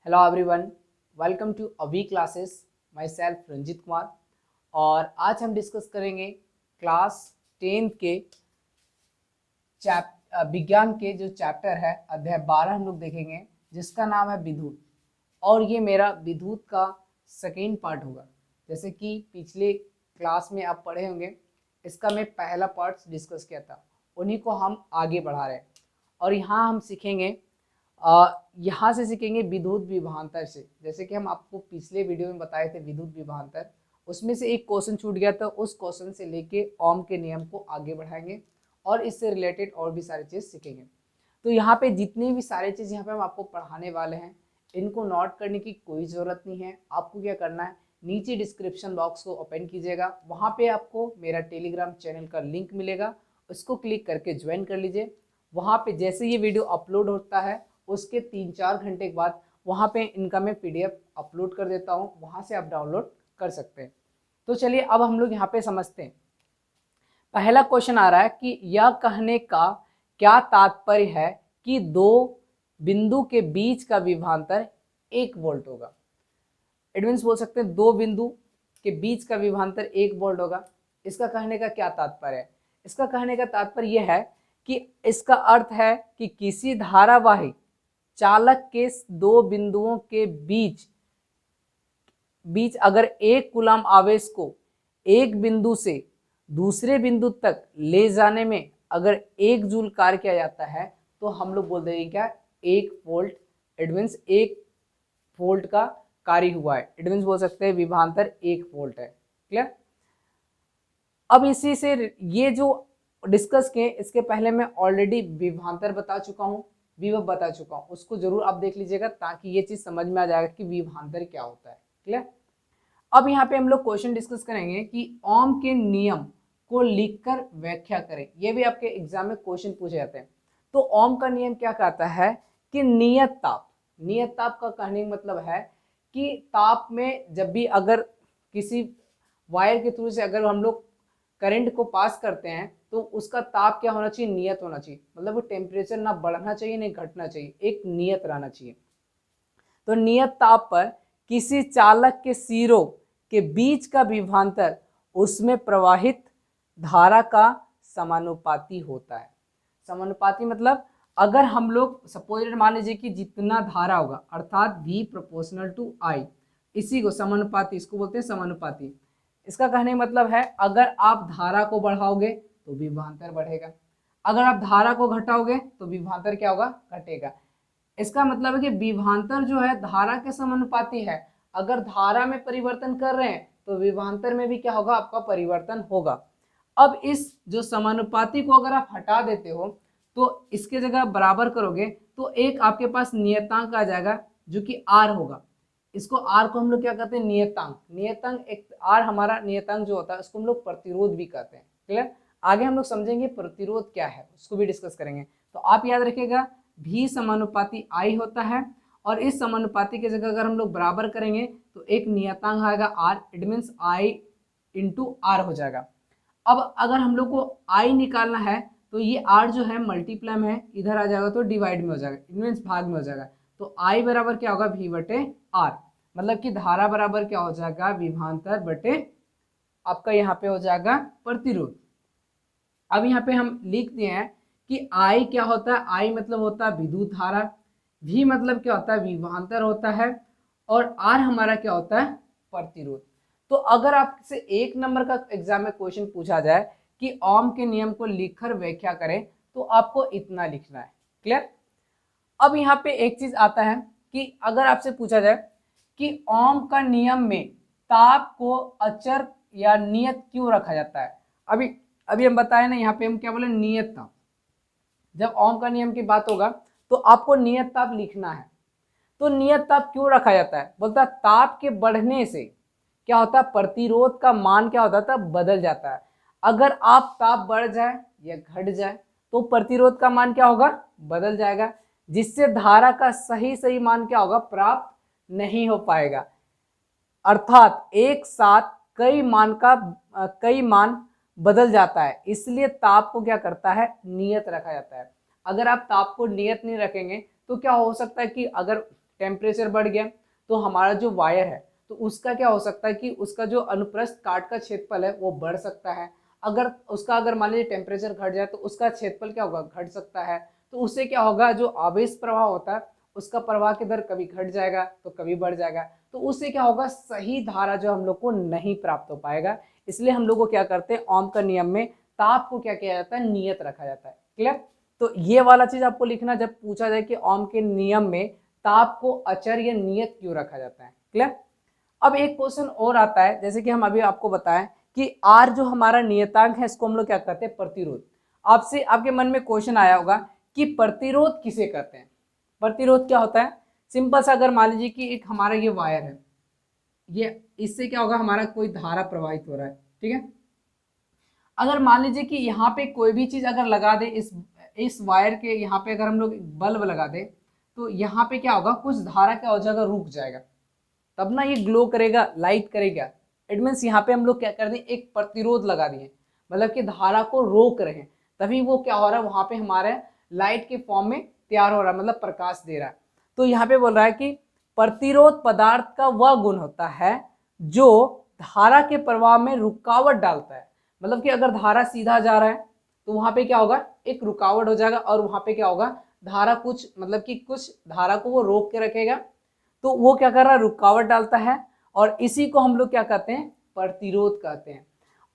Hello everyone, welcome to अवी classes. My self Ranjit Kumar. और आज हम डिस्कस करेंगे क्लास 10th के विज्ञान के जो चैप्टर है अध्याय 12 हम लोग देखेंगे, जिसका नाम है विद्युत। और ये मेरा विद्युत का सेकेंड पार्ट होगा। जैसे कि पिछले क्लास में आप पढ़े होंगे, इसका मैं पहला पार्ट डिस्कस किया था, उन्हीं को हम आगे बढ़ा रहे हैं। और यहाँ हम सीखेंगे यहाँ से सीखेंगे विद्युत विभवांतर से। जैसे कि हम आपको पिछले वीडियो में बताए थे विद्युत विभवांतर, उसमें से एक क्वेश्चन छूट गया था। उस क्वेश्चन से लेके ओम के नियम को आगे बढ़ाएंगे और इससे रिलेटेड और भी सारी चीज़ सीखेंगे। तो यहाँ पे जितनी भी सारी चीज़ यहाँ पे हम आपको पढ़ाने वाले हैं, इनको नोट करने की कोई ज़रूरत नहीं है। आपको क्या करना है, नीचे डिस्क्रिप्शन बॉक्स को ओपन कीजिएगा, वहाँ पे आपको मेरा टेलीग्राम चैनल का लिंक मिलेगा, उसको क्लिक करके ज्वाइन कर लीजिए। वहाँ पे जैसे ये वीडियो अपलोड होता है उसके 3-4 घंटे के बाद वहाँ पे इनका मैं PDF अपलोड कर देता हूँ, वहाँ से आप डाउनलोड कर सकते हैं। तो चलिए अब हम लोग यहाँ पे समझते हैं। पहला क्वेश्चन आ रहा है कि यह कहने का क्या तात्पर्य है कि दो बिंदु के बीच का विभवांतर 1 वोल्ट होगा। इट मीन्स बोल सकते हैं दो बिंदु के बीच का विभवांतर 1 वोल्ट होगा। इसका कहने का क्या तात्पर्य है? इसका कहने का तात्पर्य यह है कि इसका अर्थ है कि किसी धारावाही चालक के दो बिंदुओं के बीच अगर एक कूलम आवेश को एक बिंदु से दूसरे बिंदु तक ले जाने में अगर 1 जूल कार्य किया जाता है तो हम लोग बोल देंगे क्या, 1 वोल्ट। इट मीन्स 1 वोल्ट का कार्य हुआ है। इट मीन्स बोल सकते हैं विभवांतर 1 वोल्ट है। क्लियर? अब इसी से ये जो डिस्कस किए, इसके पहले मैं ऑलरेडी विभवांतर बता चुका हूँ, विभव बता चुका हूँ, उसको जरूर आप देख लीजिएगा ताकि ये चीज समझ में आ जाएगा कि विभवांतर क्या होता है। क्लियर? अब यहाँ पे हम लोग क्वेश्चन डिस्कस करेंगे कि ओम के नियम को लिखकर व्याख्या करें। ये भी आपके एग्जाम में क्वेश्चन पूछे जाते हैं। तो ओम का नियम क्या कहता है कि नियत ताप का कहने का मतलब है कि ताप में जब भी अगर किसी वायर के थ्रू से अगर हम लोग करंट को पास करते हैं तो उसका ताप क्या होना चाहिए, नियत होना चाहिए। मतलब वो टेम्परेचर ना बढ़ना चाहिए नहीं घटना चाहिए, एक नियत रहना चाहिए। तो नियत ताप पर किसी चालक के सिरों के बीच का विभवांतर उसमें प्रवाहित धारा का समानुपाती होता है। समानुपाती मतलब अगर हम लोग सपोज मान लीजिए कि जितना धारा होगा अर्थात V प्रोपोर्शनल टू I, इसी को समानुपाती, इसको बोलते हैं समानुपाती। इसका कहने का मतलब है अगर आप धारा को बढ़ाओगे तो विभवांतर बढ़ेगा, अगर आप धारा को घटाओगे तो विभवांतर क्या होगा, घटेगा। इसका मतलब है कि विभवांतर जो है धारा के समानुपाती है। अगर धारा में परिवर्तन कर रहे हैं तो विभवांतर में भी क्या होगा, आपका परिवर्तन होगा। अब इस जो समानुपाती को अगर आप हटा देते हो तो इसके जगह बराबर करोगे तो एक आपके पास नियतांक आ जाएगा जो कि R होगा। इसको R को हम लोग क्या कहते हैं, नियतांक। एक R हमारा नियतांक जो होता है उसको हम लोग प्रतिरोध भी कहते हैं। क्लियर? आगे हम लोग समझेंगे प्रतिरोध क्या है, उसको भी डिस्कस करेंगे। तो आप याद रखिएगा V समानुपाती I होता है और इस समानुपाती की जगह अगर हम लोग बराबर करेंगे तो एक नियतांक आएगा R। It means I into R हो जाएगा। अब अगर हम लोग को I निकालना है तो ये R जो है मल्टीप्लाई में है, इधर आ जाएगा तो डिवाइड में हो जाएगा, इट मीन्स भाग में हो जाएगा। तो I बराबर क्या होगा, V बटे R। मतलब कि धारा बराबर क्या हो जाएगा, विभवांतर बटे आपका यहाँ पे हो जाएगा प्रतिरोध। अब यहाँ पे हम लिख दिए हैं कि I क्या होता है, I मतलब होता है विद्युत धारा, V मतलब क्या होता है, विभवांतर होता है, और R हमारा क्या होता है, प्रतिरोध। तो अगर आपसे 1 नंबर का एग्जाम में क्वेश्चन पूछा जाए कि ओम के नियम को लिखकर व्याख्या करें तो आपको इतना लिखना है। क्लियर? अब यहाँ पे एक चीज आता है कि अगर आपसे पूछा जाए कि ओम का नियम में ताप को अचर या नियत क्यों रखा जाता है। अभी हम बताए ना, यहाँ पे हम क्या बोले, नियत ताप। जब ओम का नियम की बात होगा तो आपको नियत ताप लिखना है। तो नियत ताप क्यों रखा जाता है, बोलता है ताप के बढ़ने से क्या होता है, प्रतिरोध का मान क्या होता था, बदल जाता है। अगर आप ताप बढ़ जाए या घट जाए तो प्रतिरोध का मान क्या होगा, बदल जाएगा, जिससे धारा का सही मान क्या होगा, प्राप्त नहीं हो पाएगा। अर्थात एक साथ कई मान बदल जाता है। इसलिए ताप को क्या करता है, नियत रखा जाता है। अगर आप ताप को नियत नहीं रखेंगे तो क्या हो सकता है कि अगर टेम्परेचर बढ़ गया तो हमारा जो वायर है तो उसका क्या हो सकता है कि उसका जो अनुप्रस्थ काट का क्षेत्रफल है वो बढ़ सकता है। अगर मान लीजिए टेम्परेचर घट जाए तो उसका क्षेत्रफल क्या होगा, घट सकता है। तो उससे क्या होगा, जो आवेश प्रवाह होता है उसका प्रवाह की दर कभी घट जाएगा तो कभी बढ़ जाएगा। तो उससे क्या होगा, सही धारा जो हम लोग को नहीं प्राप्त हो पाएगा। इसलिए हम लोग को क्या करते हैं, ओम का नियम में ताप को क्या किया जाता है, नियत रखा जाता है। क्लियर। तो ये वाला चीज आपको लिखना, जब पूछा जाए कि ओम के नियम में ताप को अचर या नियत क्यों रखा जाता है। क्लियर। अब एक क्वेश्चन और आता है, जैसे कि हम अभी आपको बताएं कि आर जो हमारा नियतांक है इसको हम लोग क्या कहते हैं, प्रतिरोध। आपसे आपके मन में क्वेश्चन आया होगा कि प्रतिरोध किसे कहते हैं। प्रतिरोध क्या होता है, सिंपल सा, अगर मान लीजिए कि एक हमारा ये वायर है, ये इससे क्या होगा, हमारा कोई धारा प्रवाहित हो रहा है, ठीक है। अगर मान लीजिए कि यहाँ पे कोई भी चीज अगर लगा दे, इस वायर के यहाँ पे अगर हम लोग बल्ब लगा दे तो यहाँ पे क्या होगा, कुछ धारा क्या हो जाएगा, रुक जाएगा, तब ना ये ग्लो करेगा, लाइट करेगा। इट मीन्स यहाँ पे हम लोग क्या कर दें, एक प्रतिरोध लगा दिए, मतलब कि धारा को रोक रहे हैं, तभी वो क्या हो रहा है, वहां पे हमारे लाइट के फॉर्म में तैयार हो रहा है, मतलब प्रकाश दे रहा है। तो यहाँ पे बोल रहा है कि प्रतिरोध पदार्थ का वह गुण होता है जो धारा के प्रवाह में रुकावट डालता है। मतलब कि अगर धारा सीधा जा रहा है तो वहां पे क्या होगा, एक रुकावट हो जाएगा, और वहां पे क्या होगा, धारा कुछ मतलब कि कुछ धारा को वो रोक के रखेगा, तो वो क्या कर रहा है, रुकावट डालता है, और इसी को हम लोग क्या कहते हैं, प्रतिरोध कहते हैं।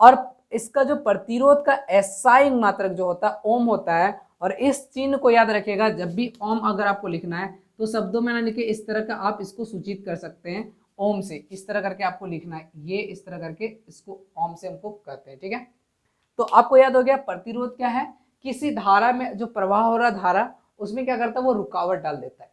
और इसका जो प्रतिरोध का एसआई मात्रक जो होता है ओम होता है। और इस चिन्ह को याद रखिएगा, जब भी ओम अगर आपको लिखना है तो शब्दों में ना लिखे, इस तरह का आप इसको सूचित कर सकते हैं ओम से, इस तरह करके आपको लिखना है, ये इस तरह करके इसको ओम से हमको कहते हैं, ठीक है। तो आपको याद हो गया प्रतिरोध क्या है, किसी धारा में जो प्रवाह हो रहा धारा उसमें क्या करता है, वो रुकावट डाल देता है।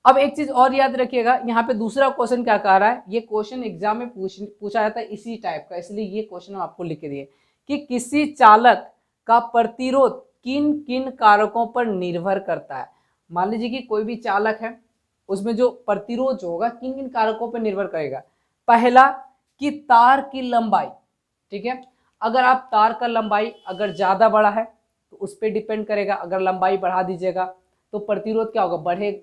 अब एक चीज और याद रखिएगा, यहाँ पे दूसरा क्वेश्चन क्या कह रहा है, ये क्वेश्चन एग्जाम में पूछा जाता है इसी टाइप का, इसलिए ये क्वेश्चन हम आपको लिख के दिए कि किसी चालक का प्रतिरोध किन किन कारकों पर निर्भर करता है। मान लीजिए कि कोई भी चालक है, उसमें जो प्रतिरोध जो होगा किन किन कारकों पर निर्भर करेगा। पहला कि तार की लंबाई, ठीक है, अगर आप तार का लंबाई अगर ज्यादा बड़ा है तो उस पर डिपेंड करेगा, अगर लंबाई बढ़ा दीजिएगा तो प्रतिरोध क्या होगा,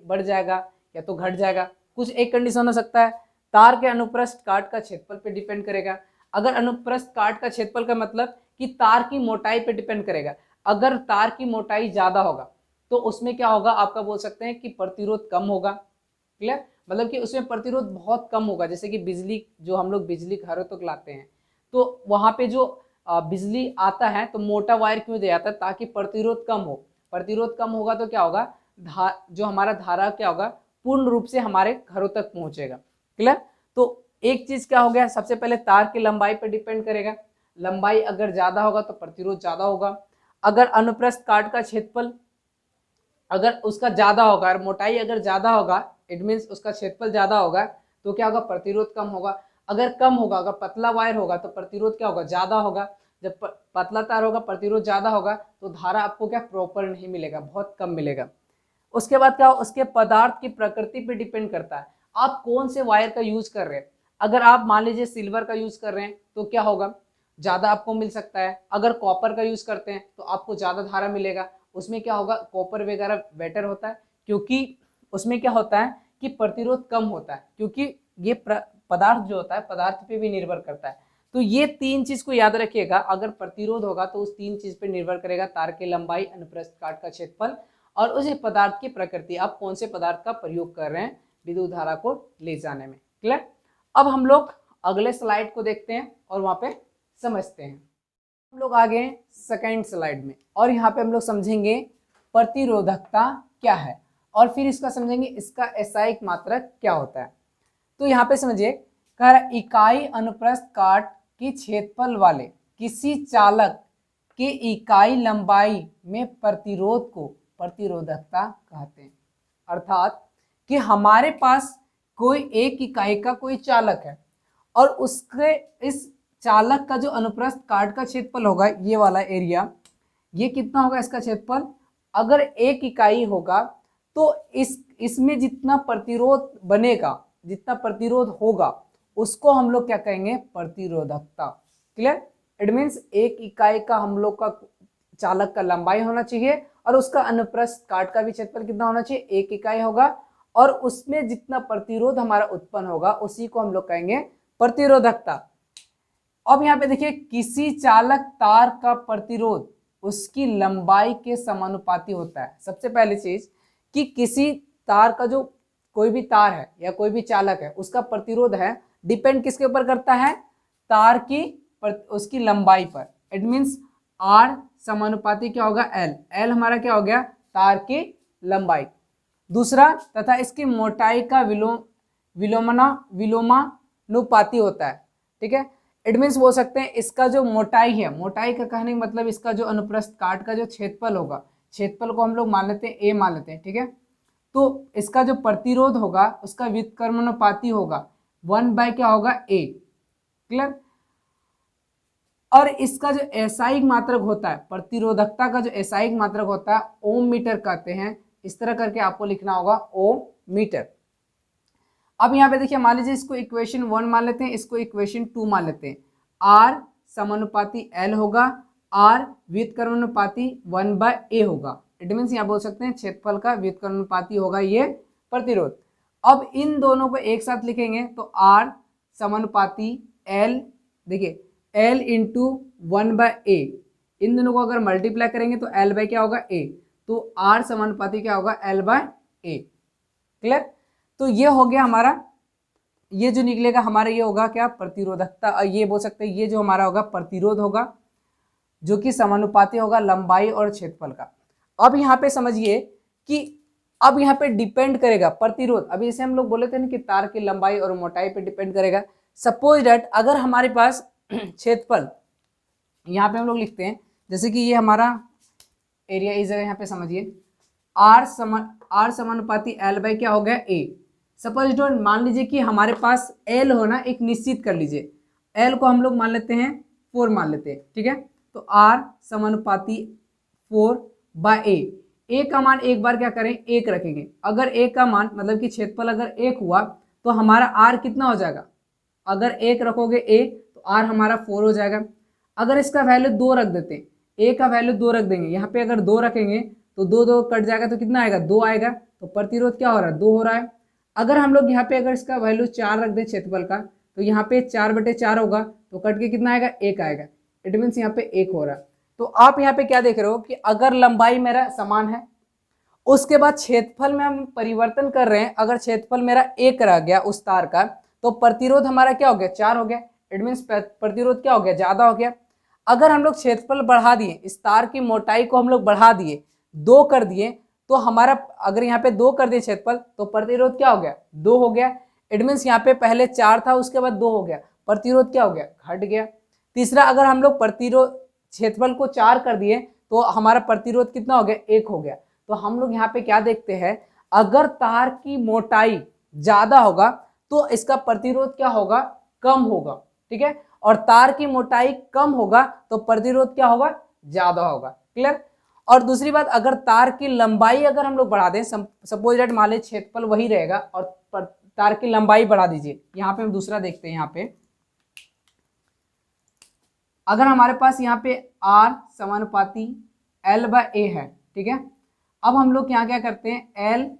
बढ़ जाएगा या तो घट जाएगा। कुछ एक कंडीशन हो सकता है, तार के अनुप्रस्थ काट का क्षेत्रफल पे डिपेंड करेगा। अगर अनुप्रस्थ काट का क्षेत्रफल का मतलब कि तार की मोटाई पे डिपेंड करेगा, अगर तार की मोटाई ज्यादा होगा तो उसमें क्या होगा, आपका बोल सकते हैं कि प्रतिरोध कम होगा। क्लियर, मतलब कि उसमें प्रतिरोध बहुत कम होगा। जैसे कि बिजली, जो हम लोग बिजली घरों तक लाते हैं तो वहां पे जो बिजली आता है तो मोटा वायर क्यों दिया जाता है, ताकि प्रतिरोध कम हो। प्रतिरोध कम होगा तो क्या होगा, जो हमारा धारा क्या होगा, पूर्ण रूप से हमारे घरों तक पहुंचेगा। क्लियर। तो एक चीज क्या हो गया, सबसे पहले तार की लंबाई पर डिपेंड करेगा, लंबाई अगर ज्यादा होगा तो प्रतिरोध ज्यादा होगा। अगर अनुप्रस्थ काट का क्षेत्रफल अगर उसका ज्यादा होगा, और मोटाई अगर ज्यादा होगा, इट मीन्स उसका क्षेत्रफल ज्यादा होगा, तो क्या होगा, प्रतिरोध कम होगा। अगर कम होगा, अगर पतला वायर होगा तो प्रतिरोध क्या होगा, ज्यादा होगा। जब पतला तार होगा प्रतिरोध ज्यादा होगा, तो धारा आपको क्या प्रॉपर नहीं मिलेगा, बहुत कम मिलेगा। उसके बाद क्या, उसके पदार्थ की प्रकृति पे डिपेंड करता है, आप कौन से वायर का यूज कर रहे हैं। अगर आप मान लीजिए सिल्वर का यूज कर रहे हैं तो क्या होगा, ज्यादा आपको मिल सकता है। अगर कॉपर का यूज करते हैं तो आपको ज्यादा धारा मिलेगा। उसमें क्या होगा, कॉपर वगैरह बेटर होता है, क्योंकि उसमें क्या होता है कि प्रतिरोध कम होता है, क्योंकि ये पदार्थ जो होता है पदार्थ पे भी निर्भर करता है। तो ये तीन चीज को याद रखिएगा, अगर प्रतिरोध होगा तो उस तीन चीज पे निर्भर करेगा, तार की लंबाई, अनुप्रस्थ काट का क्षेत्रफल और उस पदार्थ की प्रकृति, आप कौन से पदार्थ का प्रयोग कर रहे हैं विद्युत धारा को ले जाने में। क्लियर। अब हम लोग अगले स्लाइड को देखते हैं और वहां पे समझते हैं। हम लोग आ गए सेकेंड स्लाइड में, और यहाँ पे हम लोग समझेंगे प्रतिरोधकता क्या है, और फिर इसका समझेंगे इसका एसआई मात्रक क्या होता है। तो यहाँ पे समझिए, कह रहा इकाई अनुप्रस्थ काट की क्षेत्रफल वाले किसी चालक के इकाई लंबाई में प्रतिरोध को प्रतिरोधकता कहते हैं। अर्थात कि हमारे पास कोई एक इकाई का कोई चालक है, और उसके इस चालक का जो अनुप्रस्थ काट का क्षेत्रफल होगा, ये वाला एरिया, ये कितना होगा इसका क्षेत्रफल, अगर एक इकाई होगा तो इसमें जितना प्रतिरोध बनेगा, जितना प्रतिरोध होगा, उसको हम लोग क्या कहेंगे, प्रतिरोधकता। क्लियर। इट मीन्स एक इकाई का हम लोग का चालक का लंबाई होना चाहिए, और उसका अनुप्रस्थ काट का भी क्षेत्रफल कितना होना चाहिए, एक इकाई होगा, और उसमें जितना प्रतिरोध हमारा उत्पन्न होगा उसी को हम लोग कहेंगे प्रतिरोधकता। अब यहाँ पे देखिए, किसी चालक तार का प्रतिरोध उसकी लंबाई के समानुपाती होता है। सबसे पहली चीज कि किसी तार का जो कोई भी तार है या कोई भी चालक है उसका प्रतिरोध है डिपेंड किसके ऊपर करता है, तार की उसकी लंबाई पर। इट मीन्स आर समानुपाती क्या होगा, एल। एल हमारा क्या हो गया, तार की लंबाई। दूसरा, तथा इसकी मोटाई का विलोमानुपाती होता है। ठीक है, इट मीन्स बोल सकते हैं इसका जो मोटाई है, मोटाई का कहने का मतलब इसका जो अनुप्रस्थ काट का जो क्षेत्रफल होगा, क्षेत्रफल को हम लोग मान लेते हैं ए मान लेते हैं। ठीक है, तो इसका जो प्रतिरोध होगा उसका व्युत्क्रमानुपाती होगा 1 बाय क्या होगा, ए। क्लियर। और इसका जो एसआई मात्रक होता है, प्रतिरोधकता का जो एसआई मात्रक होता है ओम मीटर कहते हैं। इस तरह करके आपको लिखना होगा ओम मीटर। अब यहाँ पे देखिए, मान लीजिए इसको इक्वेशन 1 मान लेते हैं, इसको इक्वेशन 2 मान लेते हैं। आर समानुपाती एल होगा, आर व्युत्क्रमानुपाती 1 बाय ए होगा। इट मीन्स यहाँ बोल सकते हैं क्षेत्रफल का व्युत्क्रमानुपाती होगा ये प्रतिरोध। अब इन दोनों को एक साथ लिखेंगे तो आर समानुपाती एल, देखिए एल इंटू 1 बाय ए, इन दोनों को अगर मल्टीप्लाई करेंगे तो एल बाय क्या होगा, ए। तो आर समानुपाती क्या होगा, एल बाय ए। क्लियर। तो ये हो गया हमारा, ये जो निकलेगा हमारा ये होगा क्या, प्रतिरोधकता। और ये बोल सकते हैं ये जो हमारा होगा प्रतिरोध होगा जो कि समानुपाती होगा लंबाई और क्षेत्रफल का। अब यहाँ पे समझिए कि अब यहाँ पे डिपेंड करेगा प्रतिरोध। अभी जैसे हम लोग बोले थे ना कि तार की लंबाई और मोटाई पे डिपेंड करेगा। सपोज डेट अगर हमारे पास क्षेत्रफल, यहाँ पे हम लोग लिखते हैं जैसे कि ये हमारा एरिया, इस जगह यहाँ पे समझिए आर समानुपाती एल बाई क्या हो गया, ए। सपोज डेट मान लीजिए कि हमारे पास एल हो ना, एक निश्चित कर लीजिए, एल को हम लोग मान लेते हैं 4 मान लेते हैं। ठीक है, तो आर समानुपाती 4 बाय ए का मान एक बार क्या करें, 1 रखेंगे। अगर ए का मान मतलब कि क्षेत्रफल अगर 1 हुआ तो हमारा आर कितना हो जाएगा, अगर 1 रखोगे ए तो आर हमारा 4 हो जाएगा। अगर इसका वैल्यू 2 रख देते हैं, ए का वैल्यू 2 रख देंगे, यहाँ पे अगर 2 रखेंगे तो 2 कट जाएगा तो कितना आएगा, 2 आएगा। तो प्रतिरोध क्या हो रहा है, 2 हो रहा है। अगर हम लोग यहाँ पे अगर इसका वैल्यू 4 रख दें क्षेत्रफल का, तो यहाँ पे 4/4 होगा तो कट के कितना आएगा, 1 आएगा। इट मीन्स यहाँ पे 1 हो रहा है। तो आप यहाँ पे क्या देख रहे हो कि अगर लंबाई मेरा समान है, उसके बाद क्षेत्रफल में हम परिवर्तन कर रहे हैं, अगर क्षेत्रफल मेरा 1 रह गया उस तार का, तो प्रतिरोध हमारा क्या हो गया, 4 हो गया। इट मीन्स प्रतिरोध क्या हो गया, ज्यादा हो गया। अगर हम लोग क्षेत्रफल बढ़ा दिए, इस तार की मोटाई को हम लोग बढ़ा दिए, 2 कर दिए, तो हमारा अगर यहाँ पे 2 कर दिए क्षेत्रफल तो प्रतिरोध क्या हो गया, 2 हो गया। इट मीन्स यहाँ पे पहले 4 था उसके बाद 2 हो गया, प्रतिरोध क्या हो गया, घट गया। तीसरा, अगर हम लोग प्रतिरोध क्षेत्रफल को 4 कर दिए तो हमारा प्रतिरोध कितना हो गया, 1 हो गया। तो हम लोग यहाँ पे क्या देखते हैं, अगर तार की मोटाई ज्यादा होगा तो इसका प्रतिरोध क्या होगा, कम होगा। ठीक है, और तार की मोटाई कम होगा तो प्रतिरोध क्या होगा, ज्यादा होगा। क्लियर। और दूसरी बात, अगर तार की लंबाई अगर हम लोग बढ़ा दें, सपोज दैट मान लीजिए क्षेत्रफल वही रहेगा और तार की लंबाई बढ़ा दीजिए। यहाँ पे हम दूसरा देखते हैं, यहाँ पे अगर हमारे पास यहाँ पे आर समानुपाती एल बाय ए है। ठीक है, अब हम लोग यहाँ क्या करते हैं, एल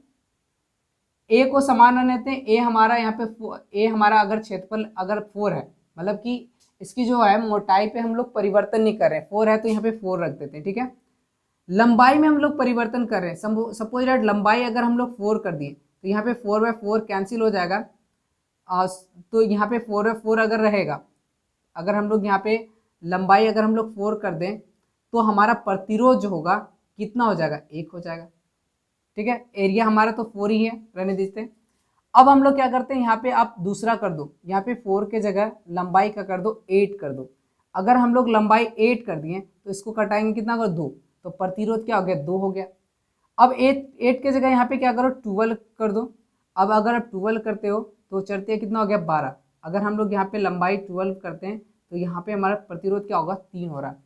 ए को समान रख लेते हैं। ए हमारा यहाँ पे हमारा अगर क्षेत्रफल अगर 4 है, मतलब कि इसकी जो है मोटाई पे हम लोग परिवर्तन नहीं कर रहे हैं, 4 है तो यहाँ पे 4 रख देते हैं। ठीक है, लंबाई में हम लोग परिवर्तन कर रहे हैं। सपोज दैट लंबाई अगर हम लोग 4 कर दिए तो यहाँ पे 4/4 कैंसिल हो जाएगा। तो यहाँ पे 4/4 अगर रहेगा, अगर हम लोग यहाँ पे लंबाई अगर हम लोग 4 कर दें तो हमारा प्रतिरोध जो होगा कितना हो जाएगा, 1 हो जाएगा। ठीक है, एरिया हमारा तो 4 ही है, रहने दीजिए। अब हम लोग क्या करते हैं, यहाँ पे आप दूसरा कर दो, यहाँ पे 4 के जगह लंबाई का कर दो 8 कर दो। अगर हम लोग लंबाई 8 कर दिए तो इसको कटाएंगे कितना कर, 2, तो प्रतिरोध क्या हो गया, 2 हो गया। अब 8 के जगह यहाँ पे क्या करो, 12 कर दो। अब अगर आप 12 करते हो तो चढ़ते कितना हो गया, 12। अगर हम लोग यहाँ पे लंबाई 12 करते हैं तो यहाँ पे हमारा प्रतिरोध क्या होगा, 3 हो रहा है।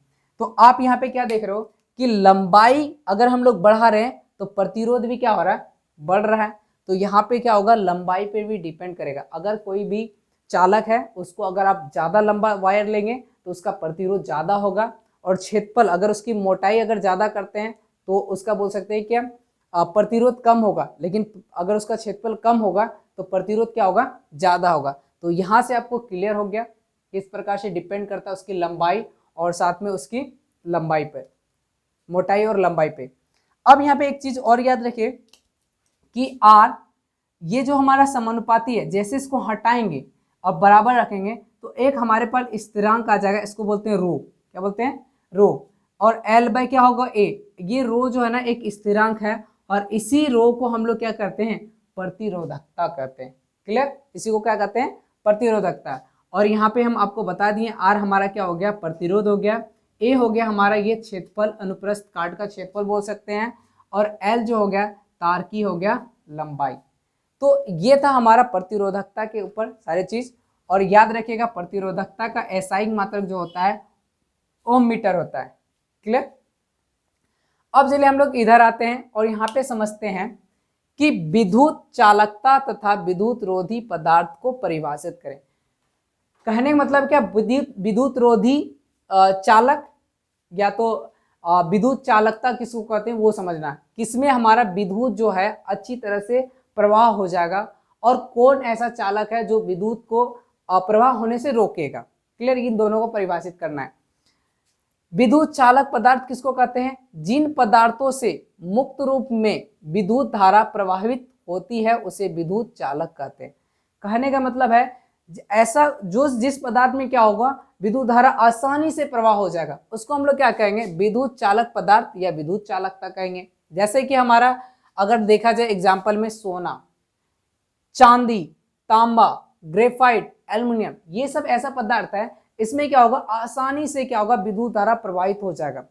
तो आप यहाँ पे क्या देख रहे हो कि लंबाई अगर हम लोग बढ़ा रहे हैं तो प्रतिरोध भी क्या हो रहा है, बढ़ रहा है। तो यहाँ पे क्या होगा, लंबाई पे भी डिपेंड करेगा। अगर कोई भी चालक है उसको अगर आप ज़्यादा लंबा वायर लेंगे तो उसका प्रतिरोध ज़्यादा होगा, और क्षेत्रफल अगर उसकी मोटाई अगर ज़्यादा करते हैं तो उसका बोल सकते हैं क्या, प्रतिरोध कम होगा, लेकिन अगर उसका क्षेत्रफल कम होगा तो प्रतिरोध क्या होगा, ज़्यादा होगा। तो यहाँ से आपको क्लियर हो गया किस प्रकार से डिपेंड करता है उसकी लंबाई और साथ में उसकी लंबाई पे, मोटाई और लंबाई पे। अब यहाँ पे एक चीज और याद रखिए कि R ये जो हमारा समानुपाती है, जैसे इसको हटाएंगे और बराबर रखेंगे तो एक हमारे पास स्थिरांक आ जाएगा, इसको बोलते हैं रो। क्या बोलते हैं, रो। और L बाय क्या होगा, A। ये रो जो है ना एक स्थिरांक है और इसी रो को हम लोग क्या करते हैं, प्रतिरोधकता कहते हैं। क्लियर, इसी को क्या कहते हैं, प्रतिरोधकता। और यहाँ पे हम आपको बता दिए R हमारा क्या हो गया, प्रतिरोध हो गया, A हो गया हमारा ये क्षेत्रफल, अनुप्रस्थ काट का क्षेत्रफल बोल सकते हैं, और L जो हो गया तार की हो गया लंबाई। तो ये था हमारा प्रतिरोधकता के ऊपर सारे चीज। और याद रखिएगा प्रतिरोधकता का एसआई मात्रक जो होता है ओम मीटर होता है। क्लियर। अब चलिए हम लोग इधर आते हैं और यहाँ पे समझते हैं कि विद्युत चालकता तथा विद्युत रोधी पदार्थ को परिभाषित करें। कहने का मतलब क्या, विद्युत रोधी चालक या तो विद्युत चालकता किसको कहते हैं वो समझना है, किसमें हमारा विद्युत जो है अच्छी तरह से प्रवाह हो जाएगा और कौन ऐसा चालक है जो विद्युत को अप्रवाह होने से रोकेगा। क्लियर, इन दोनों को परिभाषित करना है। विद्युत चालक पदार्थ किसको कहते हैं, जिन पदार्थों से मुक्त रूप में विद्युत धारा प्रवाहित होती है उसे विद्युत चालक कहते हैं। कहने का मतलब है ऐसा जो जिस पदार्थ में क्या होगा, विद्युत धारा आसानी से प्रवाह हो जाएगा, उसको हम लोग क्या कहेंगे, विद्युत चालक पदार्थ या विद्युत चालकता कहेंगे। जैसे कि हमारा अगर देखा जाए एग्जाम्पल में सोना, चांदी, तांबा, ग्रेफाइट, एल्युमिनियम, ये सब ऐसा पदार्थ है इसमें क्या होगा, आसानी से क्या होगा, विद्युत धारा प्रवाहित हो जाएगा।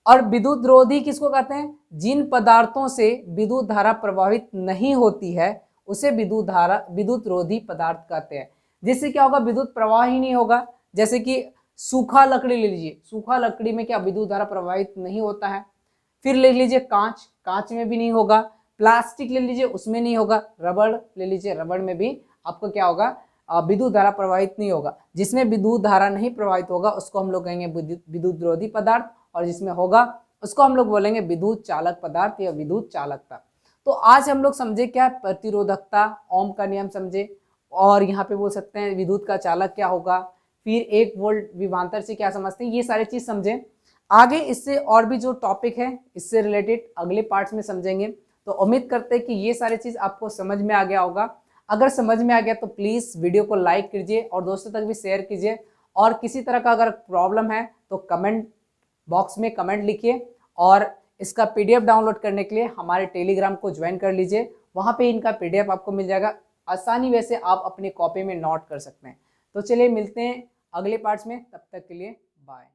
और विद्युत रोधी किसको कहते हैं, जिन पदार्थों से विद्युत धारा प्रवाहित नहीं होती है उसे विद्युत रोधी पदार्थ कहते हैं। जिससे क्या होगा, विद्युत प्रवाह ही नहीं होगा। जैसे कि सूखा लकड़ी ले लीजिए, सूखा लकड़ी में क्या विद्युत धारा प्रवाहित नहीं होता है। फिर ले लीजिए कांच, कांच में भी नहीं होगा। प्लास्टिक ले लीजिए, उसमें नहीं होगा। रबड़ ले लीजिए, रबड़ में भी आपको क्या होगा, विद्युत धारा प्रवाहित नहीं होगा। जिसमें विद्युत धारा नहीं प्रवाहित होगा उसको हम लोग कहेंगे विद्युत रोधी पदार्थ, और जिसमें होगा उसको हम लोग बोलेंगे विद्युत चालक पदार्थ या विद्युत चालकता। तो आज हम लोग समझे क्या, प्रतिरोधकता, ओम का नियम समझे, और यहाँ पे बोल सकते हैं विद्युत का चालक क्या होगा, फिर 1 वोल्ट विभवांतर से क्या समझते हैं, ये सारी चीज समझे। आगे इससे और भी जो टॉपिक है इससे रिलेटेड अगले पार्ट्स में समझेंगे। तो उम्मीद करते हैं कि ये सारी चीज आपको समझ में आ गया होगा। अगर समझ में आ गया तो प्लीज वीडियो को लाइक कीजिए और दोस्तों तक भी शेयर कीजिए। और किसी तरह का अगर प्रॉब्लम है तो कमेंट बॉक्स में कमेंट लिखिए, और इसका पीडीएफ डाउनलोड करने के लिए हमारे टेलीग्राम को ज्वाइन कर लीजिए। वहाँ पे इनका पीडीएफ आपको मिल जाएगा, आसानी वैसे आप अपनी कॉपी में नोट कर सकते हैं। तो चलिए मिलते हैं अगले पार्ट्स में, तब तक के लिए बाय।